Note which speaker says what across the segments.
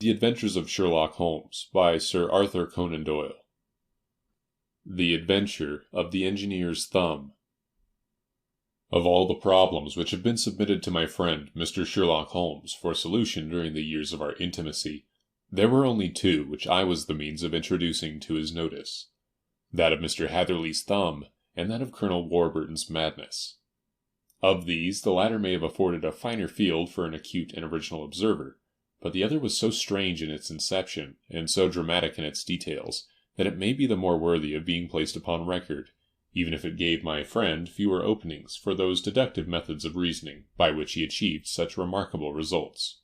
Speaker 1: The Adventures of Sherlock Holmes by Sir Arthur Conan Doyle. The Adventure of the Engineer's Thumb. Of all the problems which have been submitted to my friend Mr. Sherlock Holmes for solution during the years of our intimacy, there were only two which I was the means of introducing to his notice: that of Mr. Hatherley's thumb, and that of Colonel Warburton's madness. Of these, the latter may have afforded a finer field for an acute and original observer, but the other was so strange in its inception, and so dramatic in its details, that it may be the more worthy of being placed upon record, even if it gave my friend fewer openings for those deductive methods of reasoning by which he achieved such remarkable results.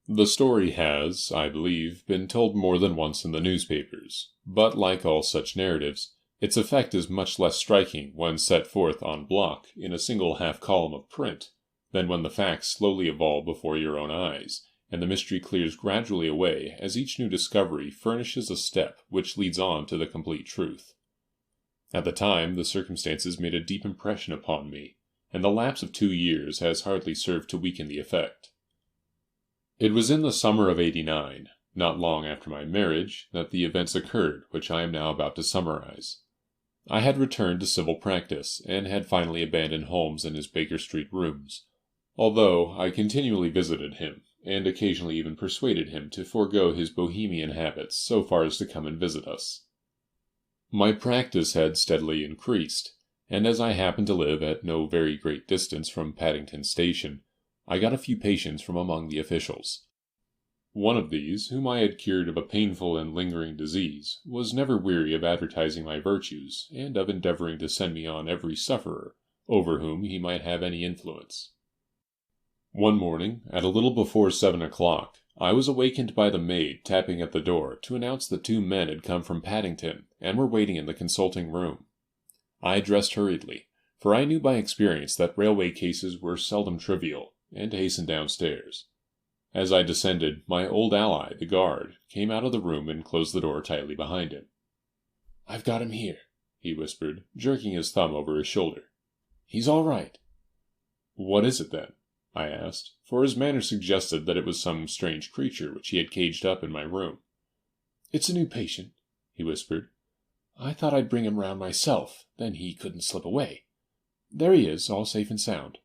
Speaker 1: The story has, I believe, been told more than once in the newspapers, but like all such narratives, its effect is much less striking when set forth en bloc in a single half-column of print, than when the facts slowly evolve before your own eyes, and the mystery clears gradually away as each new discovery furnishes a step which leads on to the complete truth. At the time, the circumstances made a deep impression upon me, and the lapse of 2 years has hardly served to weaken the effect. It was in the summer of '89, not long after my marriage, that the events occurred which I am now about to summarize. I had returned to civil practice, and had finally abandoned Holmes and his Baker Street rooms, although I continually visited him, and occasionally even persuaded him to forego his bohemian habits so far as to come and visit us. My practice had steadily increased, and as I happened to live at no very great distance from Paddington Station, I got a few patients from among the officials. One of these, whom I had cured of a painful and lingering disease, was never weary of advertising my virtues, and of endeavoring to send me on every sufferer over whom he might have any influence. One morning, at a little before 7 o'clock, I was awakened by the maid tapping at the door to announce that 2 men had come from Paddington, and were waiting in the consulting room. I dressed hurriedly, for I knew by experience that railway cases were seldom trivial, and hastened downstairs. As I descended, my old ally, the guard, came out of the room and closed the door tightly behind him. "I've got him here," he whispered, jerking his thumb over his shoulder. "He's all right." "What is it, then?" I asked, for his manner suggested that it was some strange creature which he had caged up in my room. "It's a new patient," he whispered. "I thought I'd bring him round myself, then he couldn't slip away. There he is, all safe and sound.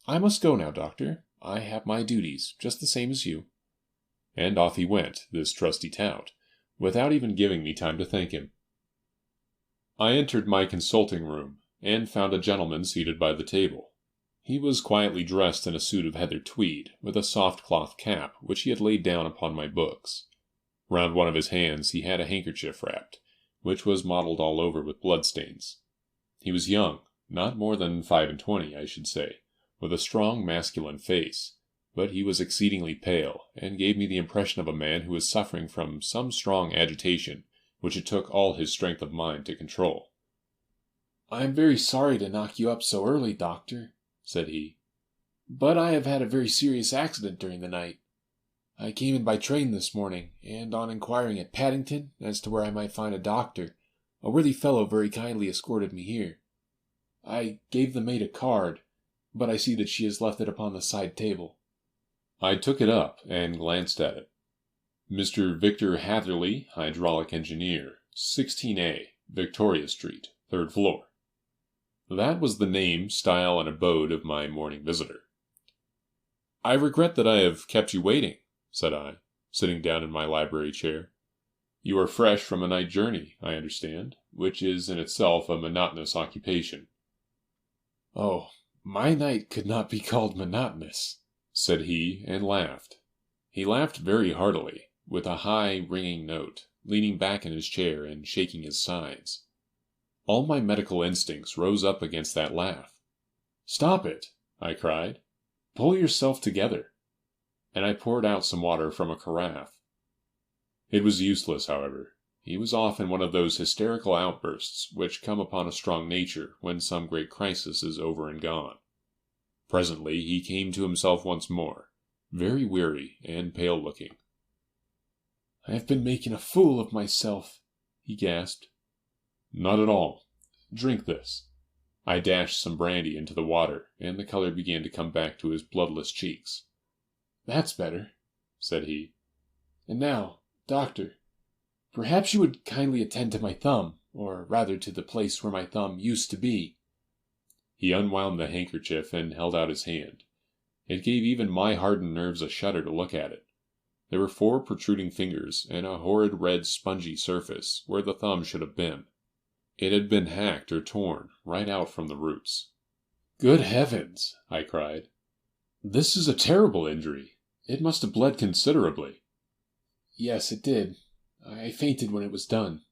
Speaker 1: I must go now, Doctor. I have my duties, just the same as you." And off he went, this trusty tout, without even giving me time to thank him. I entered my consulting room, and found a gentleman seated by the table. He was quietly dressed in a suit of heather tweed, with a soft cloth cap which he had laid down upon my books. Round one of his hands he had a handkerchief wrapped, which was mottled all over with bloodstains. He was young, not more than 25, I should say, with a strong masculine face, but he was exceedingly pale, and gave me the impression of a man who was suffering from some strong agitation, which it took all his strength of mind to control. "I am very sorry to knock you up so early, Doctor," said he, "but I have had a very serious accident during the night. I came in by train this morning, and on inquiring at Paddington as to where I might find a doctor, a worthy fellow very kindly escorted me here. I gave the maid a card, but I see that she has left it upon the side table." I took it up and glanced at it. "Mr. Victor Hatherley, hydraulic engineer, 16A, Victoria Street, 3rd floor." That was the name, style, and abode of my morning visitor. "I regret that I have kept you waiting," said I, sitting down in my library chair. "You are fresh from a night journey, I understand, which is in itself a monotonous occupation." "Oh, my night could not be called monotonous," said he, and laughed. He laughed very heartily, with a high, ringing note, leaning back in his chair and shaking his sides. All my medical instincts rose up against that laugh. "Stop it!" I cried. "Pull yourself together." And I poured out some water from a carafe. It was useless, however. He was off in one of those hysterical outbursts which come upon a strong nature when some great crisis is over and gone. Presently he came to himself once more, very weary and pale-looking. "I have been making a fool of myself," he gasped. "Not at all. Drink this." I dashed some brandy into the water, and the color began to come back to his bloodless cheeks. "That's better," said he.
Speaker 2: And now, doctor, perhaps you would kindly attend to my thumb, or rather to the place where my thumb used to be."
Speaker 1: He unwound the handkerchief and held out his hand. It gave even my hardened nerves a shudder to look at it. There were 4 protruding fingers, and a horrid red spongy surface where the thumb should have been. It had been hacked or torn right out from the roots.
Speaker 2: "Good heavens!"
Speaker 1: I cried. "This is a terrible injury. It must have bled considerably."
Speaker 2: "Yes, it did. I fainted when it was done,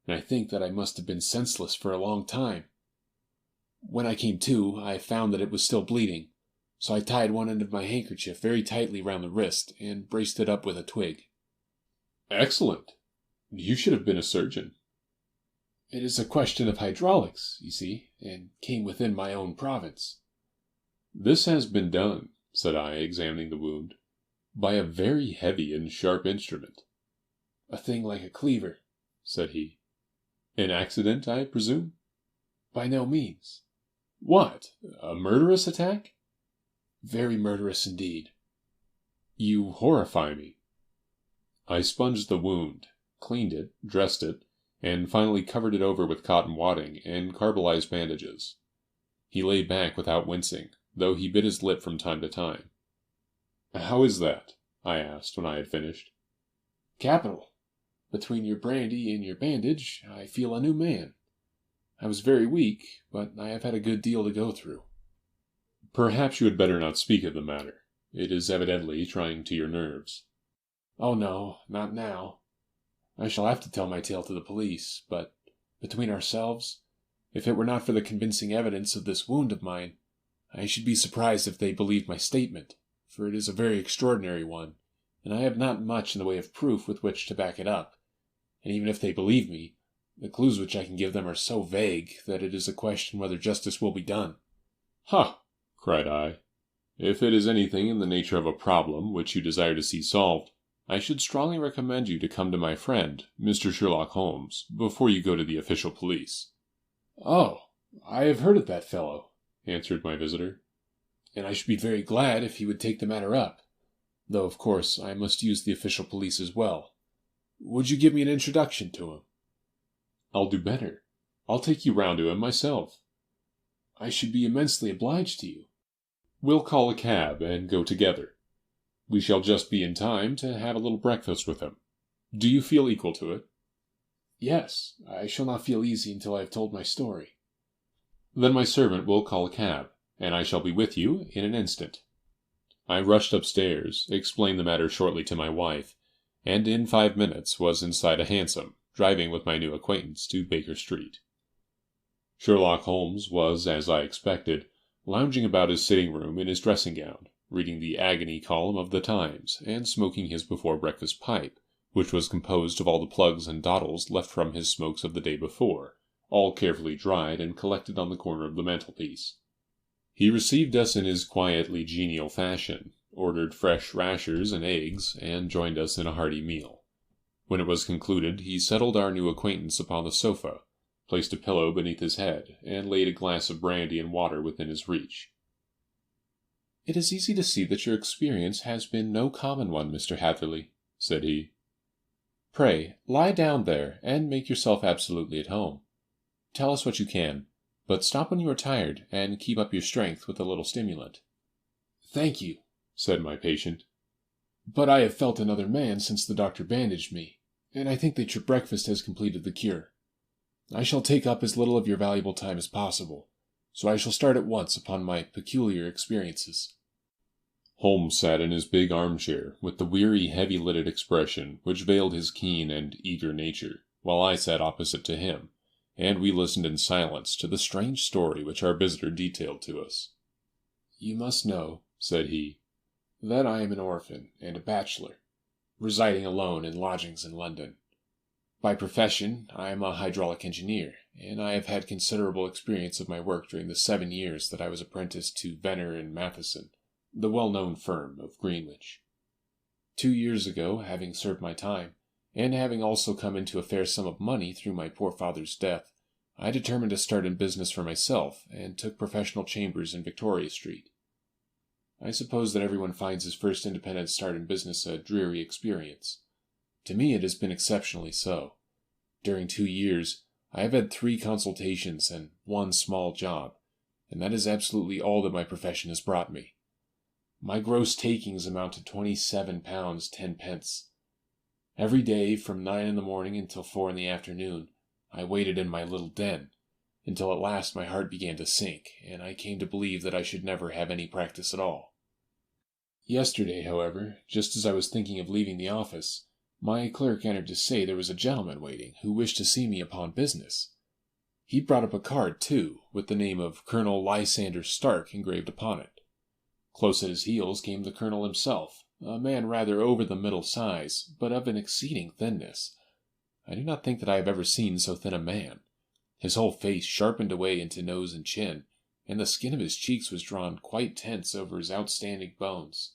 Speaker 2: and I think that I must have been senseless for a long time. When I came to, I found that it was still bleeding, so I tied one end of my handkerchief very tightly round the wrist and braced it up with a twig."
Speaker 1: "Excellent. You should have been a surgeon."
Speaker 2: "It is a question of hydraulics, you see, and came within my own province."
Speaker 1: "This has been done," said I, examining the wound, "by a very heavy and sharp instrument."
Speaker 2: "A thing like a cleaver,"
Speaker 1: said he. "An accident, I presume?"
Speaker 2: "By no means."
Speaker 1: "What? A murderous attack?"
Speaker 2: "Very murderous indeed."
Speaker 1: "You horrify me." I sponged the wound, cleaned it, dressed it, and finally covered it over with cotton wadding and carbolized bandages. He lay back without wincing, though he bit his lip from time to time. "How is that?" I asked when I had finished.
Speaker 2: "Capital. Between your brandy and your bandage, I feel a new man. I was very weak, but I have had a good deal to go through."
Speaker 1: "Perhaps you had better not speak of the matter. It is evidently trying to your nerves."
Speaker 2: "Oh no, not now. I shall have to tell my tale to the police, but, between ourselves, if it were not for the convincing evidence of this wound of mine, I should be surprised if they believed my statement, for it is a very extraordinary one, and I have not much in the way of proof with which to back it up. And even if they believe me, the clues which I can give them are so vague that it is a question whether justice will be done."
Speaker 1: "Ha!" cried I. "If it is anything in the nature of a problem which you desire to see solved, I should strongly recommend you to come to my friend, Mr. Sherlock Holmes, before you go to the official police."
Speaker 2: "Oh, I have heard of that fellow,"
Speaker 1: answered my visitor.
Speaker 2: "and I should be very glad if he would take the matter up, though of course I must use the official police as well. Would you give me an introduction to him?"
Speaker 1: "I'll do better. I'll take you round to him myself."
Speaker 2: "I should be immensely obliged to you."
Speaker 1: "We'll call a cab and go together. We shall just be in time to have a little breakfast with him. Do you feel equal to it?"
Speaker 2: "Yes, I shall not feel easy until I have told my story."
Speaker 1: "Then my servant will call a cab, and I shall be with you in an instant." I rushed upstairs, explained the matter shortly to my wife, and in 5 minutes was inside a hansom, driving with my new acquaintance to Baker Street. Sherlock Holmes was, as I expected, lounging about his sitting-room in his dressing-gown, reading the agony column of the Times, and smoking his before-breakfast pipe, which was composed of all the plugs and dawdles left from his smokes of the day before, all carefully dried and collected on the corner of the mantelpiece. He received us in his quietly genial fashion, ordered fresh rashers and eggs, and joined us in a hearty meal. When it was concluded, he settled our new acquaintance upon the sofa, placed a pillow beneath his head, and laid a glass of brandy and water within his reach. "It is easy to see that your experience has been no common one, Mr. Hatherley," said he. "Pray, lie down there, and make yourself absolutely at home. Tell us what you can, but stop when you are tired, and keep up your strength with a little stimulant."
Speaker 2: "Thank you,"
Speaker 1: said my patient.
Speaker 2: "but I have felt another man since the doctor bandaged me, and I think that your breakfast has completed the cure. I shall take up as little of your valuable time as possible, so I shall start at once upon my peculiar experiences."
Speaker 1: Holmes sat in his big armchair, with the weary, heavy-lidded expression which veiled his keen and eager nature, while I sat opposite to him, and we listened in silence to the strange story which our visitor detailed to us.
Speaker 2: "You must know," said he, "that I am an orphan and a bachelor, residing alone in lodgings in London. By profession I am a hydraulic engineer, and I have had considerable experience of my work during the 7 years that I was apprenticed to Venner and Matheson, the well-known firm of Greenwich. 2 years ago, having served my time, and having also come into a fair sum of money through my poor father's death, I determined to start in business for myself, and took professional chambers in Victoria Street. I suppose that everyone finds his first independent start in business a dreary experience, To me it has been exceptionally so. During 2 years, I have had 3 consultations and 1 small job, and that is absolutely all that my profession has brought me. My gross takings amount to £27 10 pence. Every day, from 9 in the morning until 4 in the afternoon, I waited in my little den, until at last my heart began to sink, and I came to believe that I should never have any practice at all. Yesterday, however, just as I was thinking of leaving the office, my clerk entered to say there was a gentleman waiting who wished to see me upon business. He brought up a card, too, with the name of Colonel Lysander Stark engraved upon it. Close at his heels came the colonel himself, a man rather over the middle size, but of an exceeding thinness. I do not think that I have ever seen so thin a man. His whole face sharpened away into nose and chin, and the skin of his cheeks was drawn quite tense over his outstanding bones.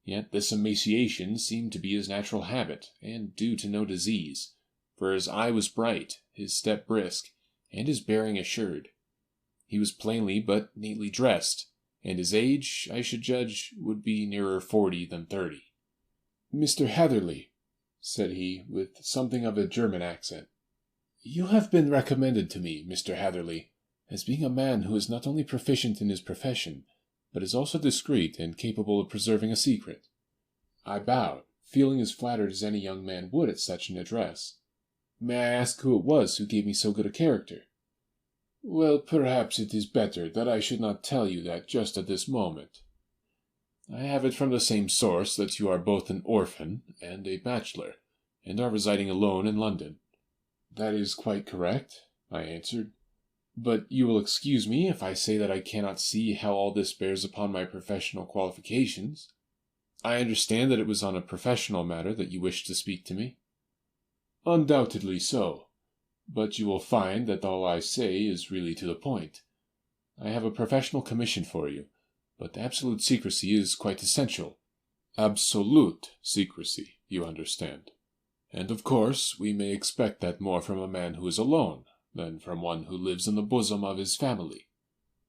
Speaker 2: Yet this emaciation seemed to be his natural habit, and due to no disease, for his eye was bright, his step brisk, and his bearing assured. He was plainly but neatly dressed, and his age, I should judge, would be nearer 40 than 30. "Mr. Hatherley," said he, with something of a German accent, "you have been recommended to me, Mr. Hatherley, as being a man who is not only proficient in his profession, but is also discreet and capable of preserving a secret." I bowed, feeling as flattered as any young man would at such an address. "May I ask who it was who gave me so good a character?" "Well, perhaps it is better that I should not tell you that just at this moment. I have it from the same source that you are both an orphan and a bachelor, and are residing alone in London." "That is quite correct," I answered. "But you will excuse me if I say that I cannot see how all this bears upon my professional qualifications. I understand that it was on a professional matter that you wished to speak to me." "Undoubtedly so. But you will find that all I say is really to the point. I have a professional commission for you, but absolute secrecy is quite essential. Absolute secrecy, you understand. And of course we may expect that more from a man who is alone than from one who lives in the bosom of his family."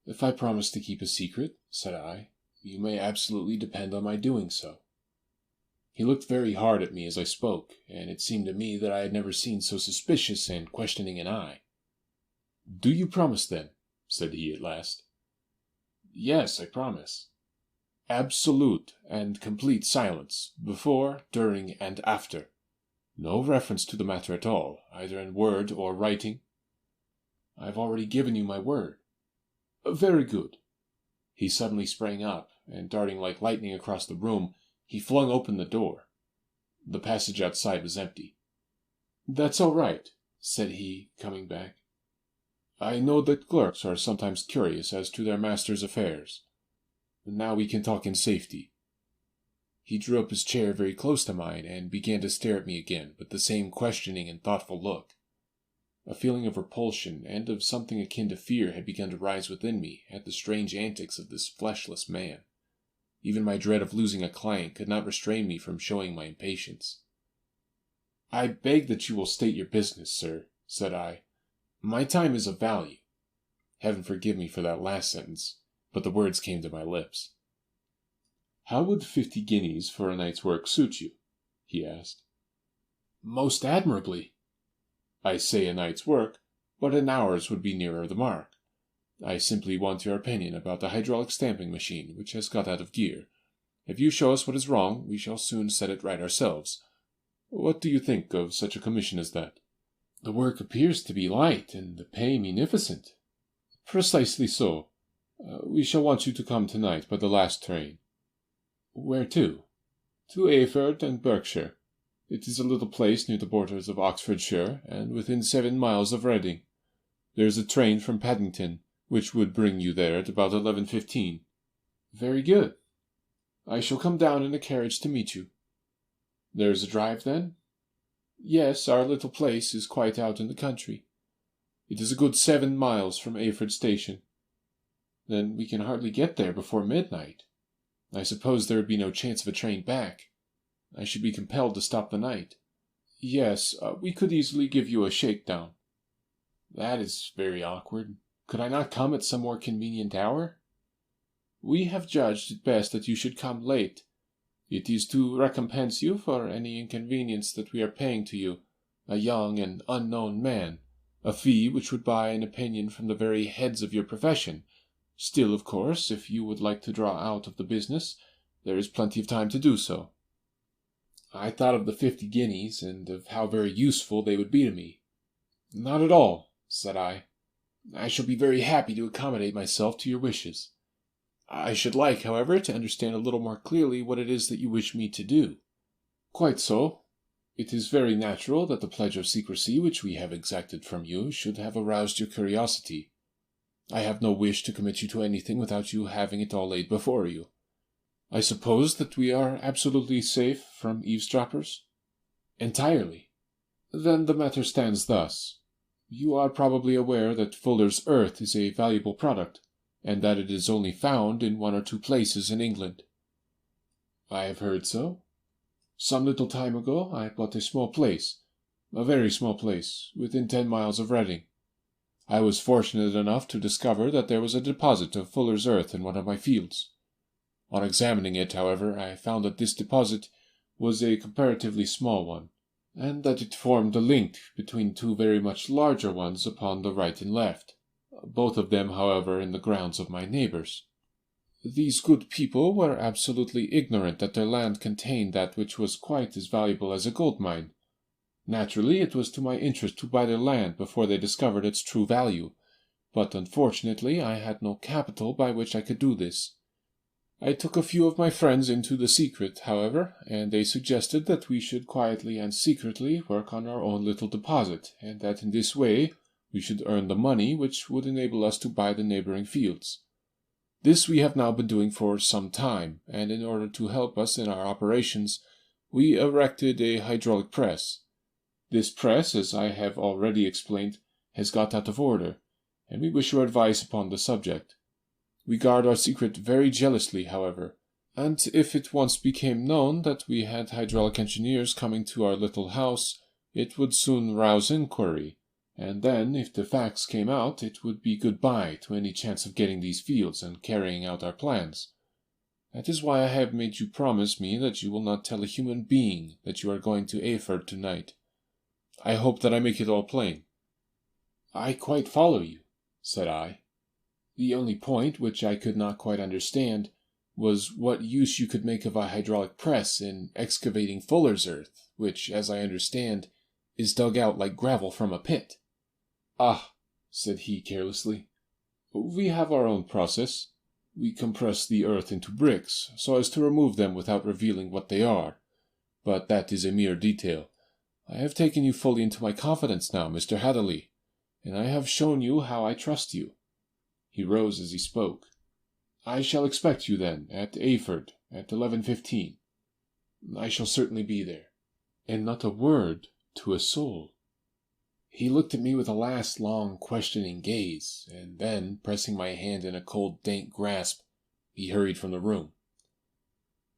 Speaker 2: "If I promise to keep a secret," said I, "you may absolutely depend on my doing so." He looked very hard at me as I spoke, and it seemed to me that I had never seen so suspicious and questioning an eye. "Do you promise, then?" said he at last. "Yes, I promise." "Absolute and complete silence, before, during, and after. No reference to the matter at all, either in word or writing?" "I have already given you my word." "Very good." He suddenly sprang up, and darting like lightning across the room, he flung open the door. The passage outside was empty. "That's all right," said he, coming back. "I know that clerks are sometimes curious as to their master's affairs. Now we can talk in safety." He drew up his chair very close to mine, and began to stare at me again with the same questioning and thoughtful look. A feeling of repulsion and of something akin to fear had begun to rise within me at the strange antics of this fleshless man. Even my dread of losing a client could not restrain me from showing my impatience. "I beg that you will state your business, sir," said I. "My time is of value." Heaven forgive me for that last sentence, but the words came to my lips. "How would 50 guineas for a night's work suit you?" he asked. "Most admirably." "I say a night's work, but an hour's would be nearer the mark. I simply want your opinion about the hydraulic stamping machine, which has got out of gear. If you show us what is wrong, we shall soon set it right ourselves. What do you think of such a commission as that?" "The work appears to be light, and the pay munificent." "Precisely so. We shall want you to come tonight by the last train." "Where to?" "To Eyford and Berkshire. It is a little place near the borders of Oxfordshire, and within 7 miles of Reading. There is a train from Paddington, which would bring you there at about 11:15. "Very good. I shall come down in a carriage to meet you." "There is a drive, then?" "Yes, our little place is quite out in the country. It is a good 7 miles from Eyford station." "Then we can hardly get there before midnight. I suppose there would be no chance of a train back. I should be compelled to stop the night." "Yes, we could easily give you a shakedown." "That is very awkward. Could I not come at some more convenient hour?" "We have judged it best that you should come late. It is to recompense you for any inconvenience that we are paying to you, a young and unknown man, a fee which would buy an opinion from the very heads of your profession. Still, of course, if you would like to draw out of the business, there is plenty of time to do so." I thought of the 50 guineas, and of how very useful they would be to me. "Not at all," said I. "I shall be very happy to accommodate myself to your wishes. I should like, however, to understand a little more clearly what it is that you wish me to do." "Quite so. It is very natural that the pledge of secrecy which we have exacted from you should have aroused your curiosity. I have no wish to commit you to anything without you having it all laid before you. I suppose that we are absolutely safe from eavesdroppers?" "Entirely." "Then the matter stands thus. You are probably aware that Fuller's earth is a valuable product, and that it is only found in 1 or 2 places in England." "I have heard so. Some little time ago I bought a small place, a very small place, within 10 miles of Reading. I was fortunate enough to discover that there was a deposit of Fuller's earth in one of my fields. On examining it, however, I found that this deposit was a comparatively small one, and that it formed a link between 2 very much larger ones upon the right and left, both of them, however, in the grounds of my neighbors. These good people were absolutely ignorant that their land contained that which was quite as valuable as a gold mine. Naturally, it was to my interest to buy their land before they discovered its true value, but unfortunately I had no capital by which I could do this. I took a few of my friends into the secret, however, and they suggested that we should quietly and secretly work on our own little deposit, and that in this way we should earn the money which would enable us to buy the neighboring fields. This we have now been doing for some time, and in order to help us in our operations, we erected a hydraulic press. This press, as I have already explained, has got out of order, and we wish your advice upon the subject. We guard our secret very jealously, however, and if it once became known that we had hydraulic engineers coming to our little house, it would soon rouse inquiry, and then, if the facts came out, it would be good-bye to any chance of getting these fields and carrying out our plans. That is why I have made you promise me that you will not tell a human being that you are going to Eyford tonight. I hope that I make it all plain." "I quite follow you," said I. "The only point which I could not quite understand was what use you could make of a hydraulic press in excavating Fuller's earth, which, as I understand, is dug out like gravel from a pit." "Ah," said he carelessly, "we have our own process. We compress the earth into bricks, so as to remove them without revealing what they are. But that is a mere detail. I have taken you fully into my confidence now, Mr. Hatherley, and I have shown you how I trust you." He rose as he spoke. "I shall expect you, then, at Eyford, at 11:15. "I shall certainly be there." And not a word to a soul. He looked at me with a last long questioning gaze, and then, pressing my hand in a cold dank grasp, he hurried from the room.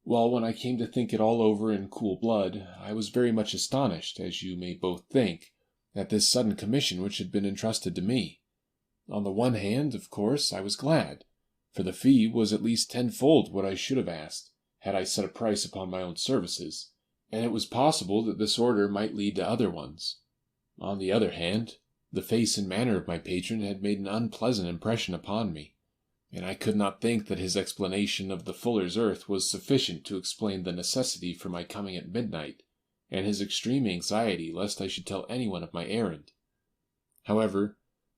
Speaker 2: Well, when I came to think it all over in cool blood, I was very much astonished, as you may both think, at this sudden commission which had been entrusted to me. On the one hand, of course, I was glad, for the fee was at least tenfold what I should have asked, had I set a price upon my own services, and it was possible that this order might lead to other ones. On the other hand, the face and manner of my patron had made an unpleasant impression upon me, and I could not think that his explanation of the Fuller's earth was sufficient to explain the necessity for my coming at midnight, and his extreme anxiety lest I should tell anyone of my errand. However,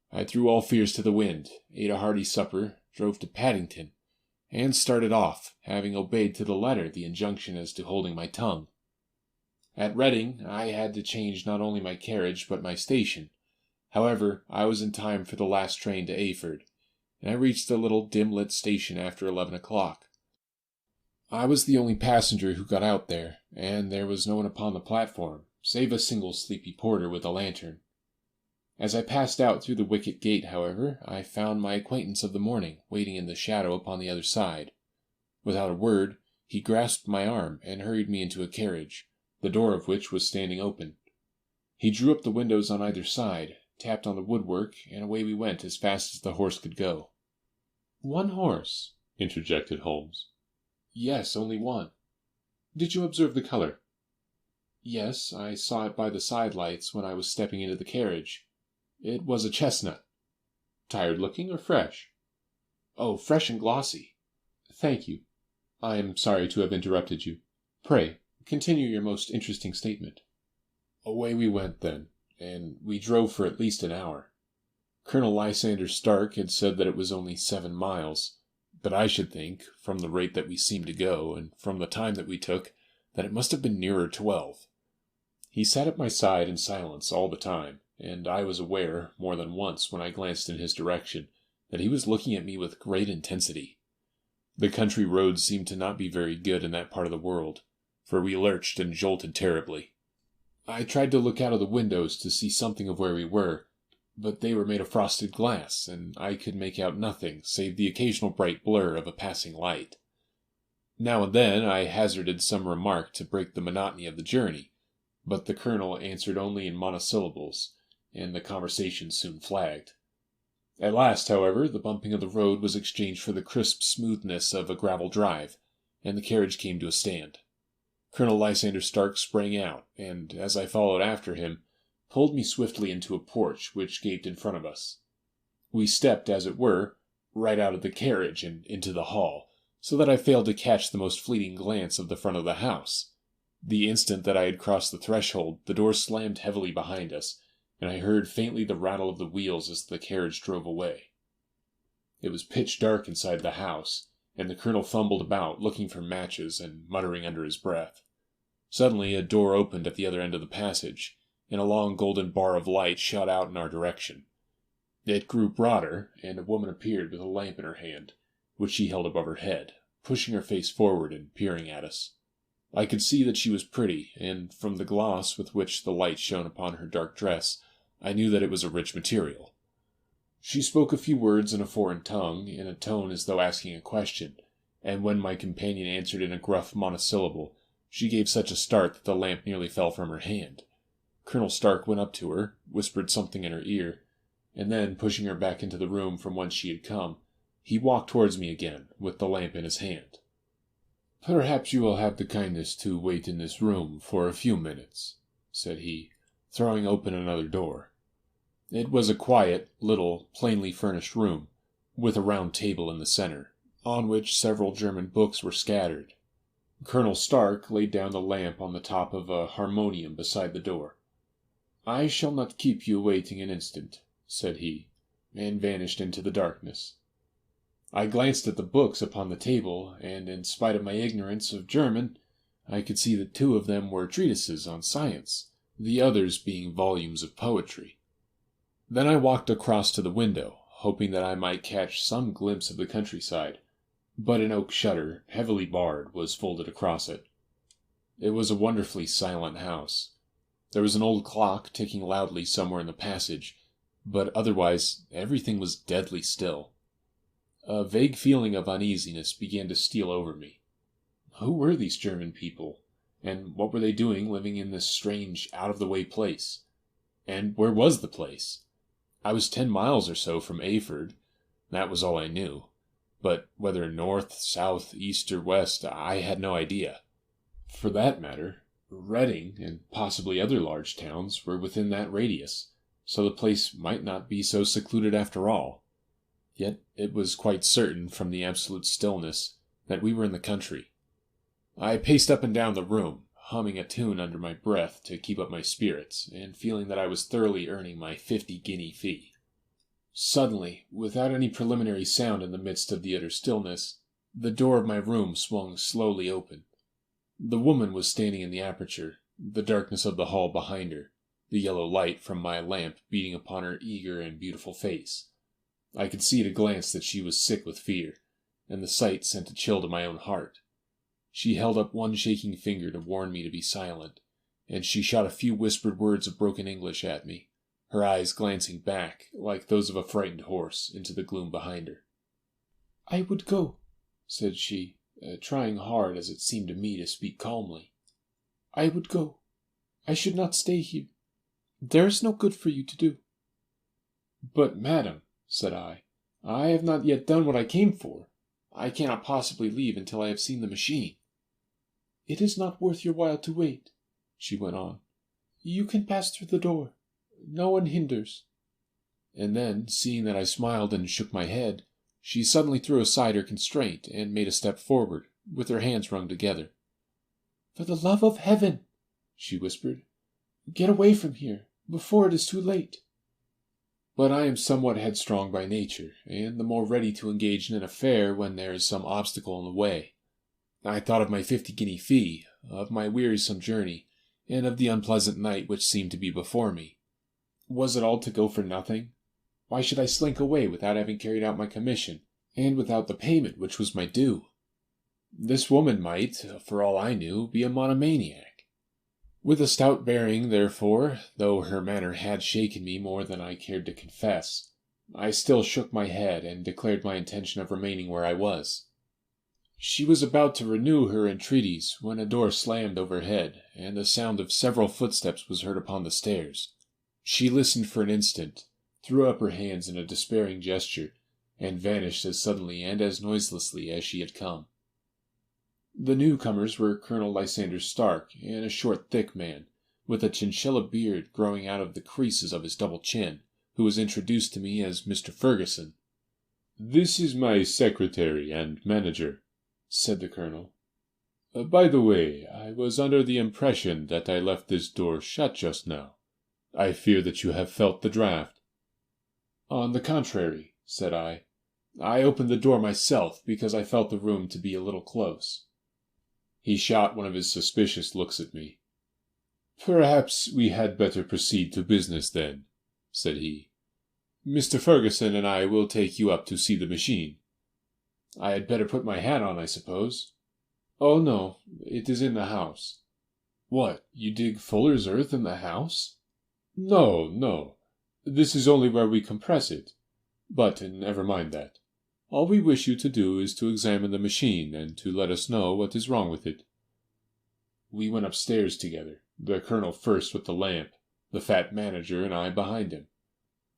Speaker 2: I threw all fears to the wind, ate a hearty supper, drove to Paddington, and started off, having obeyed to the letter the injunction as to holding my tongue. At Reading I had to change not only my carriage but my station. However, I was in time for the last train to Eyford, and I reached the little dim-lit station after 11 o'clock. I was the only passenger who got out there, and there was no one upon the platform, save a single sleepy porter with a lantern. As I passed out through the wicket gate, however, I found my acquaintance of the morning waiting in the shadow upon the other side. Without a word, he grasped my arm and hurried me into a carriage, the door of which was standing open. He drew up the windows on either side, tapped on the woodwork, and away we went as fast as the horse could go.
Speaker 1: "One horse?" interjected Holmes.
Speaker 2: "Yes, only one." Did you observe the color?" "Yes, I saw it by the side lights when I was stepping into the carriage. It was a chestnut."
Speaker 1: "Tired looking or fresh?"
Speaker 2: "Oh, fresh and glossy."
Speaker 1: "Thank you. I am sorry to have interrupted you. Pray, continue your most interesting statement."
Speaker 2: Away we went then, and we drove for at least an hour. Colonel Lysander Stark had said that it was only 7 miles, but I should think, from the rate that we seemed to go, and from the time that we took, that it must have been nearer 12. He sat at my side in silence all the time, and I was aware, more than once when I glanced in his direction, that he was looking at me with great intensity. The country roads seemed to not be very good in that part of the world, for we lurched and jolted terribly. I tried to look out of the windows to see something of where we were, but they were made of frosted glass, and I could make out nothing save the occasional bright blur of a passing light. Now and then I hazarded some remark to break the monotony of the journey, but the colonel answered only in monosyllables, and the conversation soon flagged. At last, however, the bumping of the road was exchanged for the crisp smoothness of a gravel drive, and the carriage came to a stand. Colonel Lysander Stark sprang out, and, as I followed after him, pulled me swiftly into a porch which gaped in front of us. We stepped, as it were, right out of the carriage and into the hall, so that I failed to catch the most fleeting glance of the front of the house. The instant that I had crossed the threshold, the door slammed heavily behind us, and I heard faintly the rattle of the wheels as the carriage drove away. It was pitch dark inside the house, and the colonel fumbled about, looking for matches and muttering under his breath. Suddenly a door opened at the other end of the passage, and a long golden bar of light shot out in our direction. It grew broader, and a woman appeared with a lamp in her hand, which she held above her head, pushing her face forward and peering at us. I could see that she was pretty, and from the gloss with which the light shone upon her dark dress, I knew that it was a rich material. She spoke a few words in a foreign tongue, in a tone as though asking a question, and when my companion answered in a gruff monosyllable, she gave such a start that the lamp nearly fell from her hand. Colonel Stark went up to her, whispered something in her ear, and then, pushing her back into the room from whence she had come, he walked towards me again, with the lamp in his hand. "Perhaps you will have the kindness to wait in this room for a few minutes," said he, throwing open another door. It was a quiet, little, plainly furnished room, with a round table in the center, on which several German books were scattered. Colonel Stark laid down the lamp on the top of a harmonium beside the door. "I shall not keep you waiting an instant," said he, and vanished into the darkness. I glanced at the books upon the table, and in spite of my ignorance of German, I could see that 2 of them were treatises on science, the others being volumes of poetry. Then I walked across to the window, hoping that I might catch some glimpse of the countryside, but an oak shutter, heavily barred, was folded across it. It was a wonderfully silent house. There was an old clock ticking loudly somewhere in the passage, but otherwise everything was deadly still. A vague feeling of uneasiness began to steal over me. Who were these German people, and what were they doing living in this strange, out-of-the-way place? And where was the place? I was 10 miles or so from Eyford. That was all I knew. But whether north, south, east, or west, I had no idea. For that matter, Reading, and possibly other large towns, were within that radius, so the place might not be so secluded after all. Yet it was quite certain, from the absolute stillness, that we were in the country. I paced up and down the room, humming a tune under my breath to keep up my spirits, and feeling that I was thoroughly earning my 50-guinea fee. Suddenly, without any preliminary sound in the midst of the utter stillness, the door of my room swung slowly open. The woman was standing in the aperture, the darkness of the hall behind her, the yellow light from my lamp beating upon her eager and beautiful face. I could see at a glance that she was sick with fear, and the sight sent a chill to my own heart. She held up one shaking finger to warn me to be silent, and she shot a few whispered words of broken English at me, her eyes glancing back, like those of a frightened horse, into the gloom behind her. "I would go," said she, trying hard, as it seemed to me, to speak calmly. "I would go. I should not stay here. There is no good for you to do." "But, madam," said I have not yet done what I came for. I cannot possibly leave until I have seen the machine." "It is not worth your while to wait," she went on. "You can pass through the door. No one hinders." And then, seeing that I smiled and shook my head, she suddenly threw aside her constraint and made a step forward, with her hands wrung together. "For the love of heaven," she whispered, "get away from here, before it is too late." But I am somewhat headstrong by nature, and the more ready to engage in an affair when there is some obstacle in the way. I thought of my 50-guinea fee, of my wearisome journey, and of the unpleasant night which seemed to be before me. Was it all to go for nothing? Why should I slink away without having carried out my commission, and without the payment which was my due? This woman might, for all I knew, be a monomaniac. With a stout bearing, therefore, though her manner had shaken me more than I cared to confess, I still shook my head and declared my intention of remaining where I was. She was about to renew her entreaties when a door slammed overhead, and the sound of several footsteps was heard upon the stairs. She listened for an instant, threw up her hands in a despairing gesture, and vanished as suddenly and as noiselessly as she had come. The newcomers were Colonel Lysander Stark and a short, thick man, with a chinchilla beard growing out of the creases of his double chin, who was introduced to me as Mr. Ferguson.
Speaker 1: "This is my secretary and manager," said the colonel. "By the way, I was under the impression that I left this door shut just now. I fear that you have felt the draught."
Speaker 2: "On the contrary," said I opened the door myself because I felt the room to be a little close."
Speaker 1: He shot one of his suspicious looks at me. "Perhaps we had better proceed to business then," said he. "Mr. Ferguson and I will take you up to see the machine."
Speaker 2: "I had better put my hat on, I suppose?" "Oh, no, it is in the house." "What, you dig fuller's earth in the house?"
Speaker 1: "No, no. This is only where we compress it. But never mind that. All we wish you to do is to examine the machine, and to let us know what is wrong with it."
Speaker 2: We went upstairs together, the colonel first with the lamp, the fat manager and I behind him.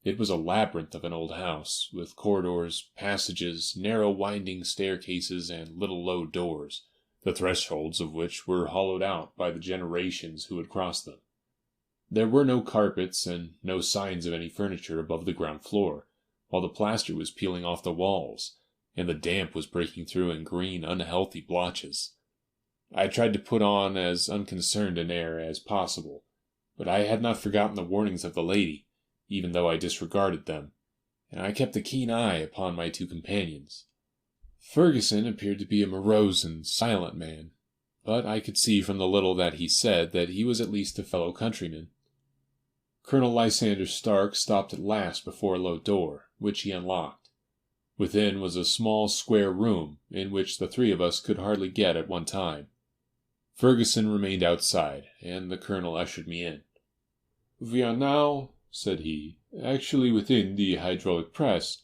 Speaker 2: It was a labyrinth of an old house, with corridors, passages, narrow winding staircases, and little low doors, the thresholds of which were hollowed out by the generations who had crossed them. There were no carpets, and no signs of any furniture above the ground floor, while the plaster was peeling off the walls, and the damp was breaking through in green, unhealthy blotches. I tried to put on as unconcerned an air as possible, but I had not forgotten the warnings of the lady, even though I disregarded them, and I kept a keen eye upon my two companions. Ferguson appeared to be a morose and silent man, but I could see from the little that he said that he was at least a fellow countryman. Colonel Lysander Stark stopped at last before a low door, which he unlocked. Within was a small square room, in which the three of us could hardly get at one time. Ferguson remained outside, and the colonel ushered me in. "We are now," said he, "actually within the hydraulic press,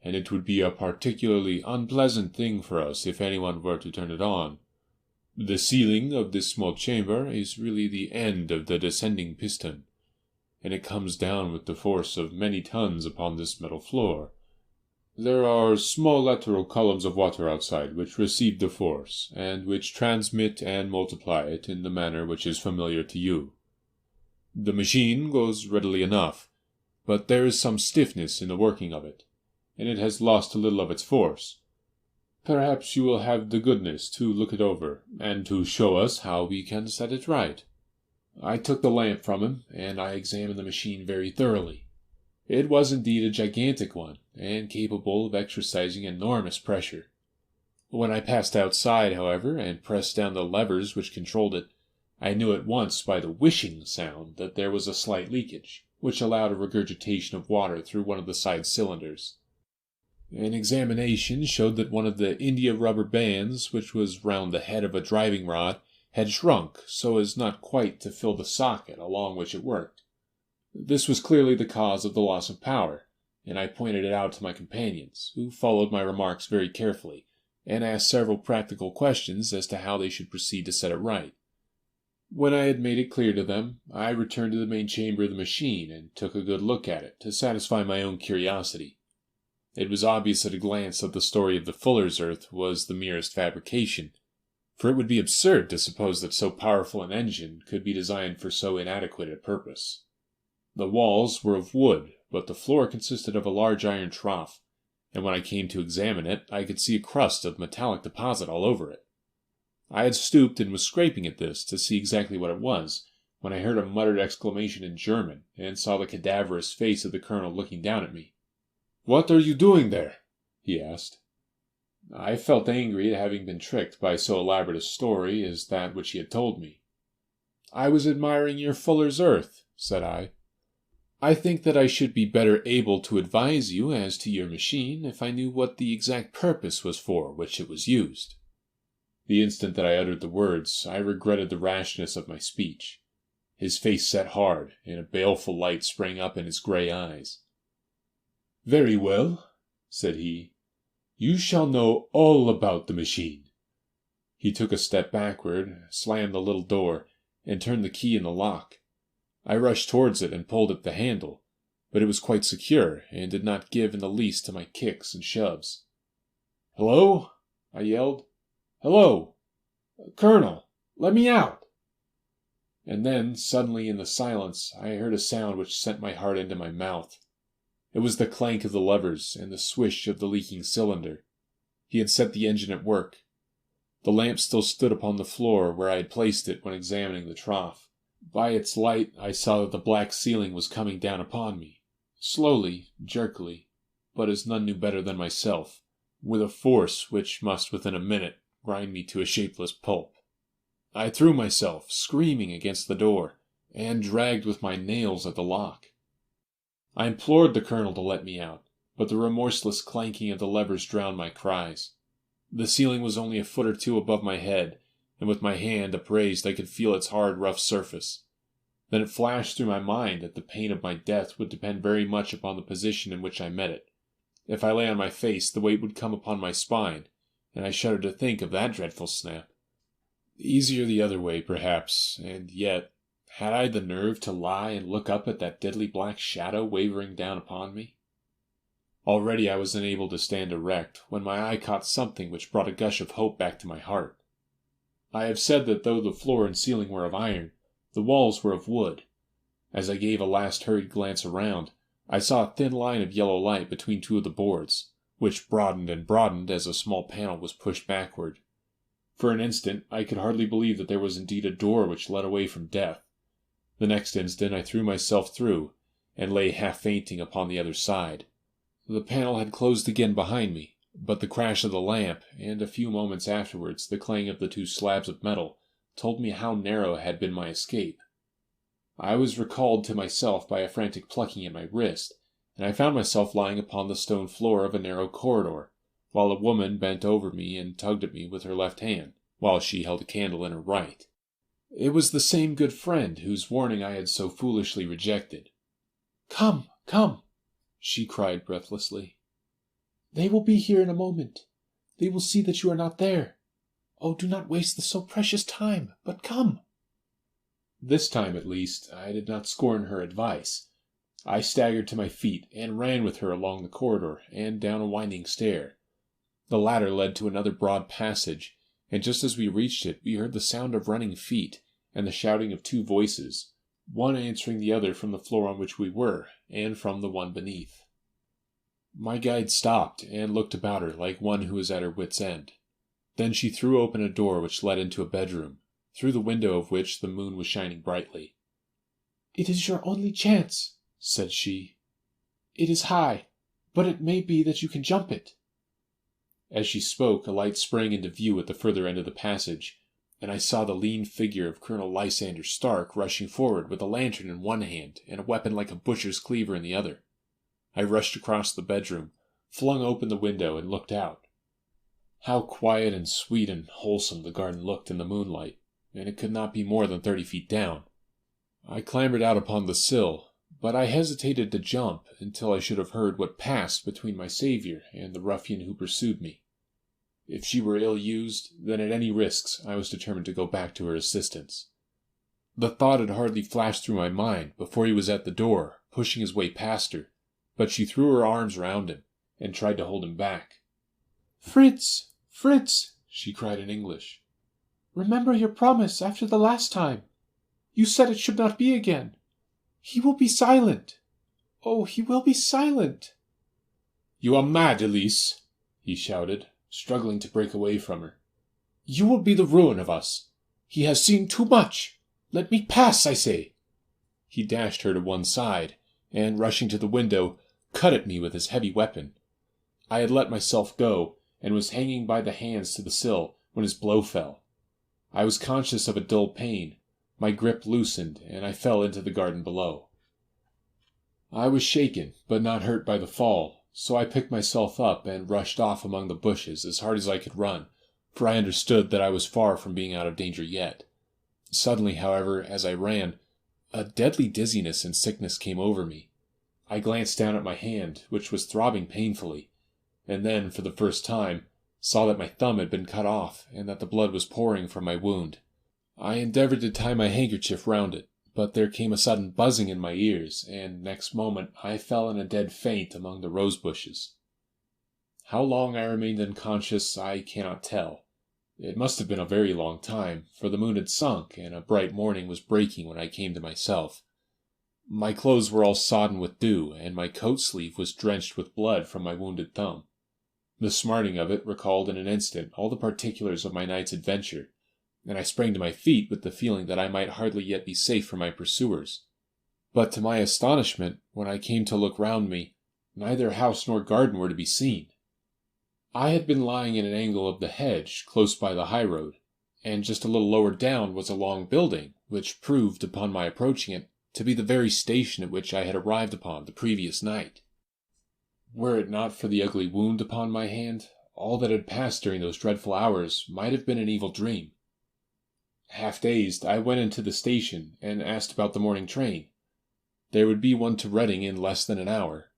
Speaker 2: and it would be a particularly unpleasant thing for us if anyone were to turn it on. The ceiling of this small chamber is really the end of the descending piston, and it comes down with the force of many tons upon this metal floor. There are small lateral columns of water outside which receive the force, and which transmit and multiply it in the manner which is familiar to you. The machine goes readily enough, but there is some stiffness in the working of it, and it has lost a little of its force. Perhaps you will have the goodness to look it over, and to show us how we can set it right." I took the lamp from him, and I examined the machine very thoroughly. It was indeed a gigantic one, and capable of exercising enormous pressure. When I passed outside, however, and pressed down the levers which controlled it, I knew at once by the whishing sound that there was a slight leakage, which allowed a regurgitation of water through one of the side cylinders. An examination showed that one of the India rubber bands, which was round the head of a driving rod, had shrunk so as not quite to fill the socket along which it worked. This was clearly the cause of the loss of power, and I pointed it out to my companions, who followed my remarks very carefully, and asked several practical questions as to how they should proceed to set it right. When I had made it clear to them, I returned to the main chamber of the machine and took a good look at it to satisfy my own curiosity. It was obvious at a glance that the story of the fuller's earth was the merest fabrication, for it would be absurd to suppose that so powerful an engine could be designed for so inadequate a purpose. The walls were of wood, but the floor consisted of a large iron trough, and when I came to examine it, I could see a crust of metallic deposit all over it. I had stooped and was scraping at this to see exactly what it was, when I heard a muttered exclamation in German, and saw the cadaverous face of the colonel looking down at me. "What are you doing there?" he asked. I felt angry at having been tricked by so elaborate a story as that which he had told me. "I was admiring your fuller's earth," said I. "I think that I should be better able to advise you as to your machine if I knew what the exact purpose was for which it was used." The instant that I uttered the words, I regretted the rashness of my speech. His face set hard, and a baleful light sprang up in his grey eyes. "Very well," said he. "You shall know all about the machine." He took a step backward, slammed the little door, and turned the key in the lock. I rushed towards it and pulled at the handle, but it was quite secure, and did not give in the least to my kicks and shoves. "Hello!" I yelled. "Hello! Colonel, let me out!" And then, suddenly in the silence, I heard a sound which sent my heart into my mouth. It was the clank of the levers and the swish of the leaking cylinder. He had set the engine at work. The lamp still stood upon the floor where I had placed it when examining the trough. By its light I saw that the black ceiling was coming down upon me, slowly, jerkily, but as none knew better than myself, with a force which must within a minute grind me to a shapeless pulp. I threw myself, screaming, against the door, and dragged with my nails at the lock. I implored the colonel to let me out, but the remorseless clanking of the levers drowned my cries. The ceiling was only a foot or two above my head, and with my hand upraised I could feel its hard, rough surface. Then it flashed through my mind that the pain of my death would depend very much upon the position in which I met it. If I lay on my face, the weight would come upon my spine, and I shuddered to think of that dreadful snap. Easier the other way, perhaps, and yet, had I the nerve to lie and look up at that deadly black shadow wavering down upon me? Already I was unable to stand erect, when my eye caught something which brought a gush of hope back to my heart. I have said that though the floor and ceiling were of iron, the walls were of wood. As I gave a last hurried glance around, I saw a thin line of yellow light between two of the boards, which broadened and broadened as a small panel was pushed backward. For an instant I could hardly believe that there was indeed a door which led away from death. The next instant I threw myself through, and lay half fainting upon the other side. The panel had closed again behind me, but the crash of the lamp, and a few moments afterwards the clang of the two slabs of metal, told me how narrow had been my escape. I was recalled to myself by a frantic plucking at my wrist, and I found myself lying upon the stone floor of a narrow corridor, while a woman bent over me and tugged at me with her left hand, while she held a candle in her right. It was the same good friend whose warning I had so foolishly rejected. "Come, come!" she cried breathlessly. "They will be here in a moment. They will see that you are not there. Oh, do not waste the so precious time, but come!" This time, at least, I did not scorn her advice. I staggered to my feet, and ran with her along the corridor, and down a winding stair. The ladder led to another broad passage, and just as we reached it we heard the sound of running feet, and the shouting of two voices, one answering the other from the floor on which we were, and from the one beneath. My guide stopped, and looked about her like one who is at her wit's end. Then she threw open a door which led into a bedroom, through the window of which the moon was shining brightly. "It is your only chance," said she. "It is high, but it may be that you can jump it." As she spoke, a light sprang into view at the further end of the passage, and I saw the lean figure of Colonel Lysander Stark rushing forward with a lantern in one hand and a weapon like a butcher's cleaver in the other. I rushed across the bedroom, flung open the window, and looked out. How quiet and sweet and wholesome the garden looked in the moonlight, and it could not be more than 30 feet down. I clambered out upon the sill, but I hesitated to jump until I should have heard what passed between my saviour and the ruffian who pursued me. If she were ill used, then at any risks I was determined to go back to her assistance. The thought had hardly flashed through my mind before he was at the door, pushing his way past her, but she threw her arms round him, and tried to hold him back. "Fritz! Fritz!" she cried in English. Remember your promise after the last time. You said it should not be again. He will be silent. Oh, he will be silent." "You are mad, Elise," he shouted, struggling to break away from her. "You will be the ruin of us. He has seen too much. Let me pass, I say." He dashed her to one side, and rushing to the window, cut at me with his heavy weapon. I had let myself go, and was hanging by the hands to the sill when his blow fell. I was conscious of a dull pain. My grip loosened, and I fell into the garden below. I was shaken, but not hurt by the fall, so I picked myself up and rushed off among the bushes as hard as I could run, for I understood that I was far from being out of danger yet. Suddenly, however, as I ran, a deadly dizziness and sickness came over me. I glanced down at my hand, which was throbbing painfully, and then, for the first time, saw that my thumb had been cut off and that the blood was pouring from my wound. I endeavored to tie my handkerchief round it, but there came a sudden buzzing in my ears, and next moment I fell in a dead faint among the rose bushes. How long I remained unconscious I cannot tell. It must have been a very long time, for the moon had sunk and a bright morning was breaking when I came to myself. My clothes were all sodden with dew, and my coat sleeve was drenched with blood from my wounded thumb. The smarting of it recalled in an instant all the particulars of my night's adventure, and I sprang to my feet with the feeling that I might hardly yet be safe from my pursuers. But to my astonishment, when I came to look round me, neither house nor garden were to be seen. I had been lying in an angle of the hedge, close by the highroad, and just a little lower down was a long building, which proved, upon my approaching it, to be the very station at which I had arrived upon the previous night. Were it not for the ugly wound upon my hand, all that had passed during those dreadful hours might have been an evil dream. Half dazed, I went into the station and asked about the morning train. There would be one to Reading in less than an hour.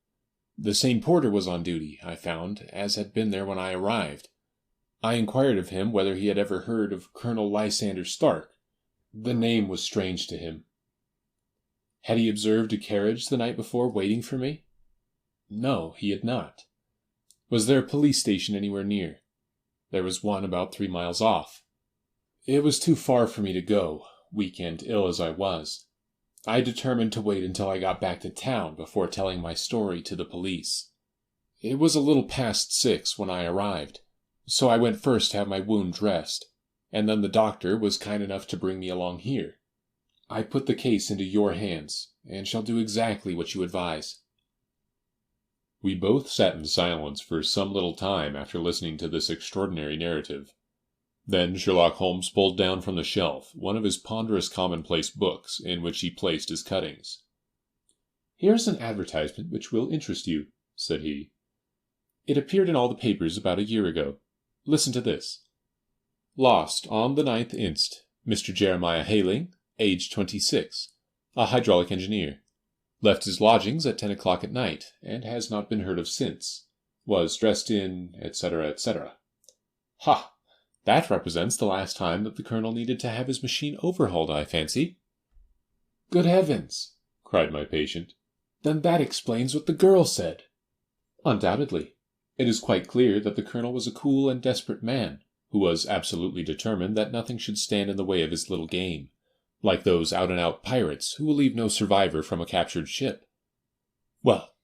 Speaker 2: The same porter was on duty, I found, as had been there when I arrived. I inquired of him whether he had ever heard of Colonel Lysander Stark. The name was strange to him. Had he observed a carriage the night before waiting for me? No, he had not. Was there a police station anywhere near? There was one about 3 miles off. It was too far for me to go, weak and ill as I was. I determined to wait until I got back to town before telling my story to the police. It was a little past 6 when I arrived, so I went first to have my wound dressed, and then the doctor was kind enough to bring me along here. I put the case into your hands, and shall do exactly what you advise."
Speaker 1: We both sat in silence for some little time after listening to this extraordinary narrative. Then Sherlock Holmes pulled down from the shelf one of his ponderous commonplace books in which he placed his cuttings. "Here is an advertisement which will interest you," said he. "It appeared in all the papers about a year ago. Listen to this. 'Lost on the 9th inst. Mr. Jeremiah Hayling, aged 26, a hydraulic engineer. Left his lodgings at 10 o'clock at night, and has not been heard of since. Was dressed in, etc., etc.' Ha! That represents the last time that the Colonel needed to have his machine overhauled, I fancy."
Speaker 2: "Good heavens!"
Speaker 1: cried my patient.
Speaker 2: "Then that explains what the girl said."
Speaker 1: "Undoubtedly. It is quite clear that the Colonel was a cool and desperate man, who was absolutely determined that nothing should stand in the way of his little game, like those out-and-out pirates who will leave no survivor from a captured ship. Well,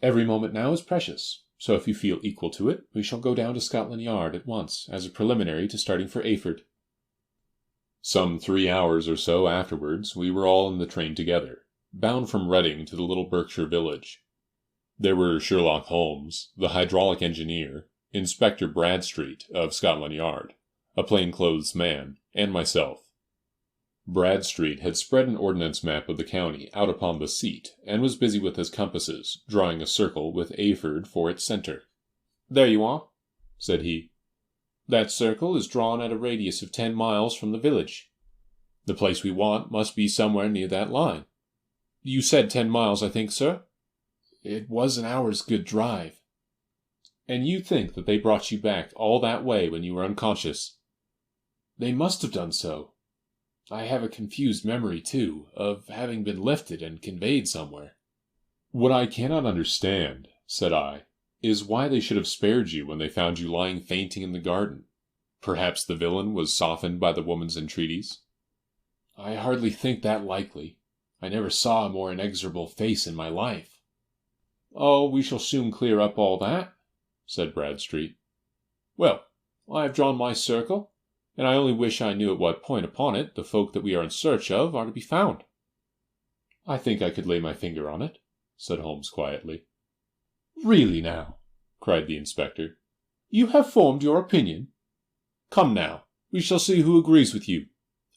Speaker 1: every moment now is precious, so if you feel equal to it, we shall go down to Scotland Yard at once as a preliminary to starting for Eyford." Some 3 hours or so afterwards we were all in the train together, bound from Reading to the little Berkshire village. There were Sherlock Holmes, the hydraulic engineer, Inspector Bradstreet of Scotland Yard, a plain-clothes man, and myself. Bradstreet had spread an ordnance map of the county out upon the seat, and was busy with his compasses, drawing a circle with Eyford for its centre. "There you are," said he. "That circle is drawn at a radius of 10 miles from the village. The place we want must be somewhere near that line. You said 10 miles, I think, sir?"
Speaker 2: "It was an hour's good drive."
Speaker 1: "And you think that they brought you back all that way when you were unconscious?"
Speaker 2: "They must have done so. I have a confused memory, too, of having been lifted and conveyed somewhere."
Speaker 1: "What I cannot understand," said I, "is why they should have spared you when they found you lying fainting in the garden. Perhaps the villain was softened by the woman's entreaties?
Speaker 2: I hardly think that likely. I never saw a more inexorable face in my life. Oh, we shall soon clear up all that, said Bradstreet. Well, I have drawn my circle, and I only wish I knew at what point upon it the folk that we are in search of are to be found. I think I could lay my finger on it, said Holmes quietly. Really now, cried the inspector, you have formed your opinion? Come now, we shall see who agrees with you.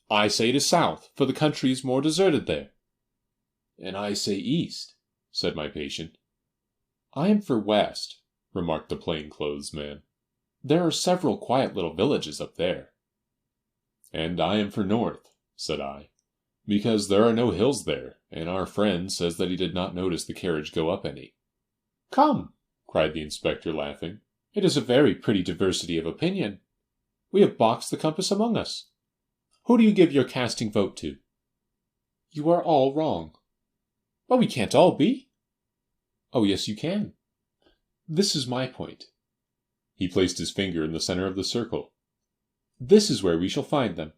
Speaker 2: I say to south, for the country is more deserted there. And I say east, said my patient. I am for west, remarked the plain-clothes man. There are several quiet little villages up there. And I am for north, said I, because there are no hills there, and our friend says that he did not notice the carriage go up any. Come, cried the inspector, laughing, it is a very pretty diversity of opinion. We have boxed the compass among us. Who do you give your casting vote to? You are all wrong. But we can't all be. Oh, yes, you can. This is my point. He placed his finger in the center of the circle. This is where we shall find them.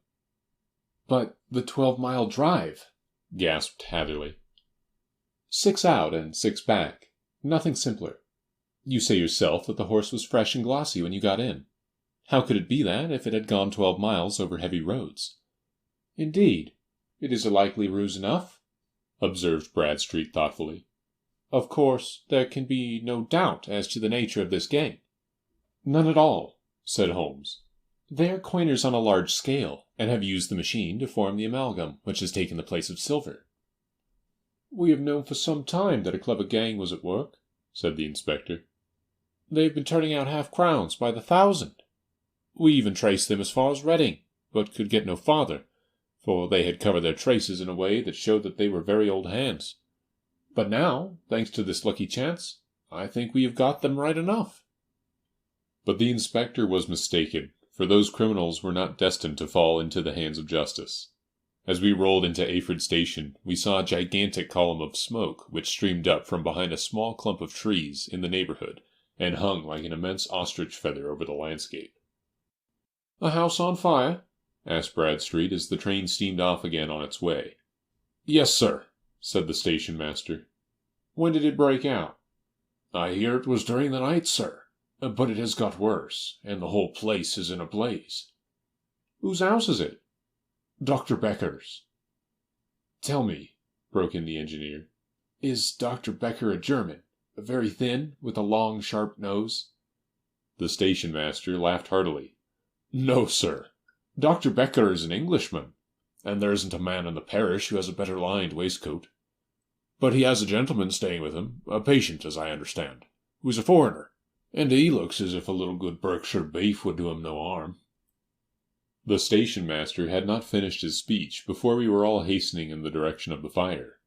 Speaker 2: But the 12-mile drive, gasped Hatherley. 6 out and 6 back. Nothing simpler. You say yourself that the horse was fresh and glossy when you got in. How could it be that if it had gone 12 miles over heavy roads? Indeed, it is a likely ruse enough, observed Bradstreet thoughtfully. Of course, there can be no doubt as to the nature of this gang. None at all, said Holmes. They are coiners on a large scale, and have used the machine to form the amalgam which has taken the place of silver. We have known for some time that a clever gang was at work, said the inspector. They have been turning out half-crowns by the thousand. We even traced them as far as Reading, but could get no farther, for they had covered their traces in a way that showed that they were very old hands. But now, thanks to this lucky chance, I think we have got them right enough.
Speaker 1: But the inspector was mistaken, for those criminals were not destined to fall into the hands of justice. As we rolled into Aford Station, we saw a gigantic column of smoke which streamed up from behind a small clump of trees in the neighborhood, and hung like an immense ostrich feather over the landscape. "A house on fire?" asked Bradstreet as the train steamed off again on its way. "Yes, sir," said the station-master. "When did it break out?" "I hear it was during the night, sir, but it has got worse, and the whole place is in a blaze." "Whose house is it?" "Dr. Becker's." "Tell me," broke in the engineer, "is Dr. Becker a German, very thin, with a long, sharp nose?" The station-master laughed heartily. "No, sir. Dr. Becker is an Englishman, and there isn't a man in the parish who has a better lined waistcoat. But he has a gentleman staying with him, a patient, as I understand, who is a foreigner, and he looks as if a little good Berkshire beef would do him no harm." The station-master had not finished his speech before we were all hastening in the direction of the fire.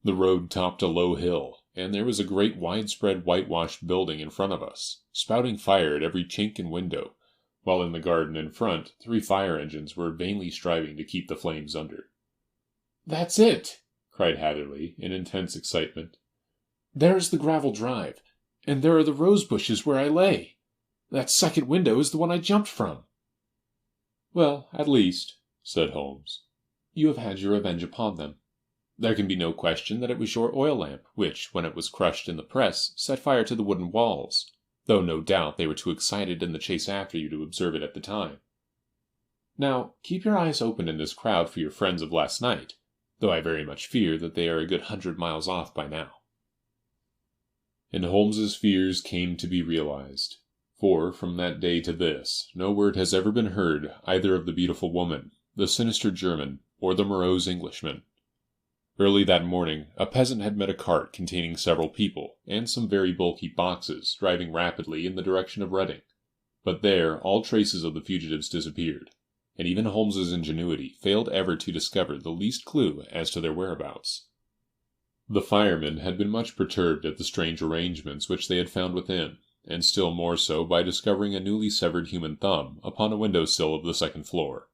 Speaker 1: The road topped a low hill, and there was a great widespread whitewashed building in front of us, spouting fire at every chink and window, while in the garden in front 3 fire engines were vainly striving to keep the flames under. "That's it!" cried Hatherley, in intense excitement. "There is the gravel drive, and there are the rose bushes where I lay. That second window is the one I jumped from." "Well, at least," said Holmes, "you have had your revenge upon them. There can be no question that it was your oil lamp which, when it was crushed in the press, set fire to the wooden walls, though no doubt they were too excited in the chase after you to observe it at the time. Now, keep your eyes open in this crowd for your friends of last night, though I very much fear that they are a good 100 miles off by now." And Holmes's fears came to be realized, for from that day to this no word has ever been heard either of the beautiful woman, the sinister German, or the morose Englishman. Early that morning a peasant had met a cart containing several people, and some very bulky boxes, driving rapidly in the direction of Reading. But there all traces of the fugitives disappeared, and even Holmes's ingenuity failed ever to discover the least clue as to their whereabouts. The firemen had been much perturbed at the strange arrangements which they had found within, and still more so by discovering a newly severed human thumb upon a window-sill of the second floor.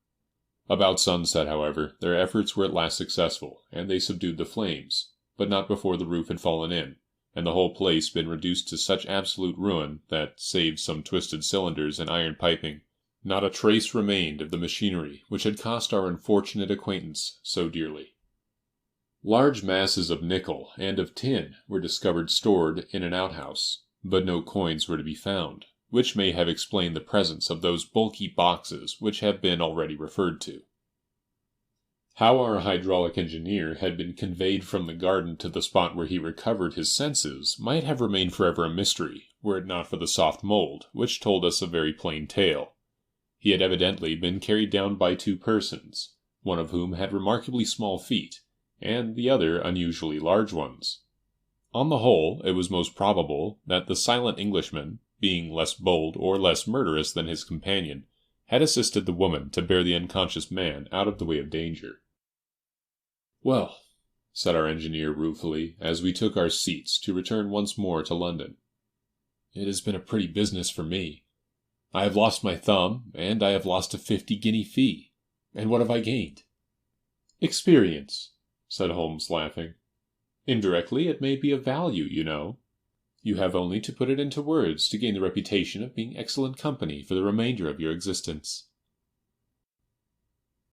Speaker 1: About sunset, however, their efforts were at last successful, and they subdued the flames, but not before the roof had fallen in, and the whole place been reduced to such absolute ruin that, save some twisted cylinders and iron piping, Not a trace remained of the machinery which had cost our unfortunate acquaintance so dearly. Large masses of nickel and of tin were discovered stored in an outhouse, but no coins were to be found, which may have explained the presence of those bulky boxes which have been already referred to. How our hydraulic engineer had been conveyed from the garden to the spot where he recovered his senses might have remained forever a mystery, were it not for the soft mold, which told us a very plain tale. He had evidently been carried down by two persons, one of whom had remarkably small feet, and the other unusually large ones. On the whole, it was most probable that the silent Englishman, being less bold or less murderous than his companion, had assisted the woman to bear the unconscious man out of the way of danger. "Well," said our engineer ruefully, as we took our seats to return once more to London, "it has been a pretty business for me. I have lost my thumb, and I have lost a 50-guinea fee. And what have I gained?" "Experience," said Holmes, laughing. "Indirectly it may be of value, you know. You have only to put it into words to gain the reputation of being excellent company for the remainder of your existence."